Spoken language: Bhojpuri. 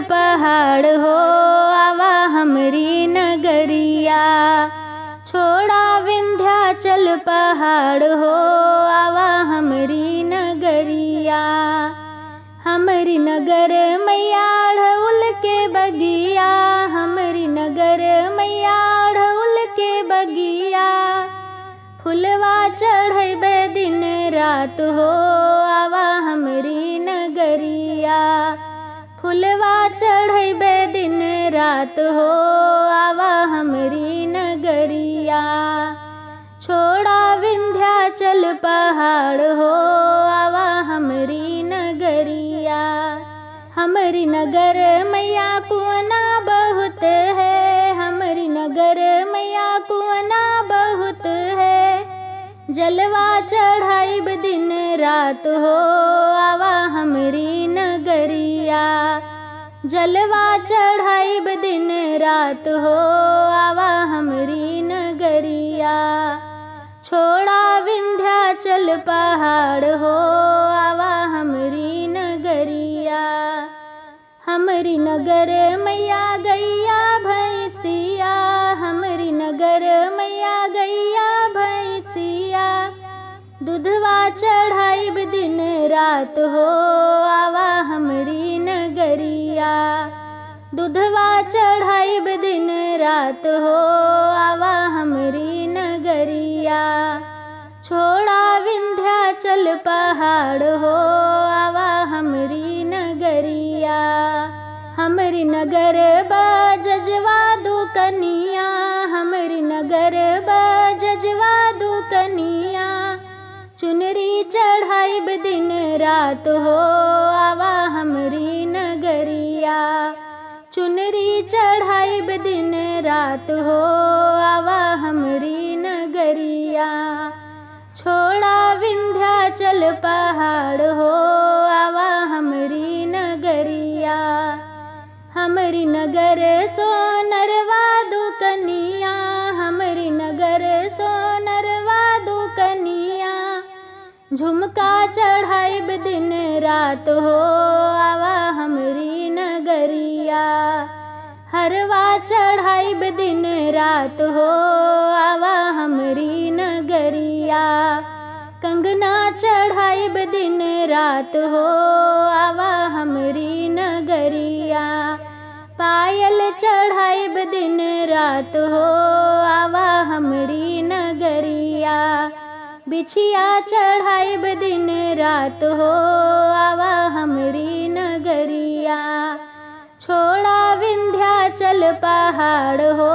पहाड़ हो आवा हमरी नगरिया। छोड़ा विंध्याचल पहाड़ हो आवा हमरी नगरिया। हमरी नगर मैया ढउल के बगिया, हमरी नगर मैया ढउल के बगिया। फुलवा चढ़ैबे दिन रात हो आवा हमरी नगरिया। फुलवा चढ़ैबे दिन रात हो आवा हमरी नगरिया। छोड़ा विंध्याचल पहाड़ हो आवा हमरी नगरिया। हमरी नगर मैया कुआना बहुत है, हमरी नगर मैया कुआना बहुत है। जलवा चढ़ाइब दिन रात हो आवा हमरी नगरिया। जलवा चढ़ाइब दिन रात हो आवा हमरी नगरिया। छोड़ा विंध्याचल पहाड़ हो आवा हमरी नगरिया। हमरी नगर मैया गैया भैंसिया, हमरी नगर मैया गैया भैंसिया। दूधवा चढ़ाइब दिन रात हो आवा हमरी नगरिया। दूधवा चढ़ाइब दिन रात हो आवा हमरी नगरिया। छोड़ा विंध्याचल पहाड़ हो आवा हमरी नगरिया। हमरी नगर बजजवा दुकनिया, हमरी नगर बजजवा दुकनिया। चुनरी चढ़ाइब दिन रात हो आवा हमरी नगरिया। चुनरी चढ़ाइब दिन रात हो आवा हमरी नगरिया। छोड़ा विंध्याचल पहाड़ हो आवा हमरी नगरिया। हमरी नगर सोनरवा दुकनिया, हमरी नगर सोनरवा दुकनिया। झुमका चढ़ाइब दिन रात हो आवा हमरी नगरिया। हरवा चढ़ाइब दिन रात हो आवा हमरी नगरिया। कंगना चढ़ाइब दिन रात हो आवा हमरी नगरिया। पायल चढ़ाइब दिन रात हो आवा हमरी नगरिया। बिछिया चढ़ाइब दिन रात हो आवा हमरी नगरिया। छोड़ा विंध्याचल पहाड़ हो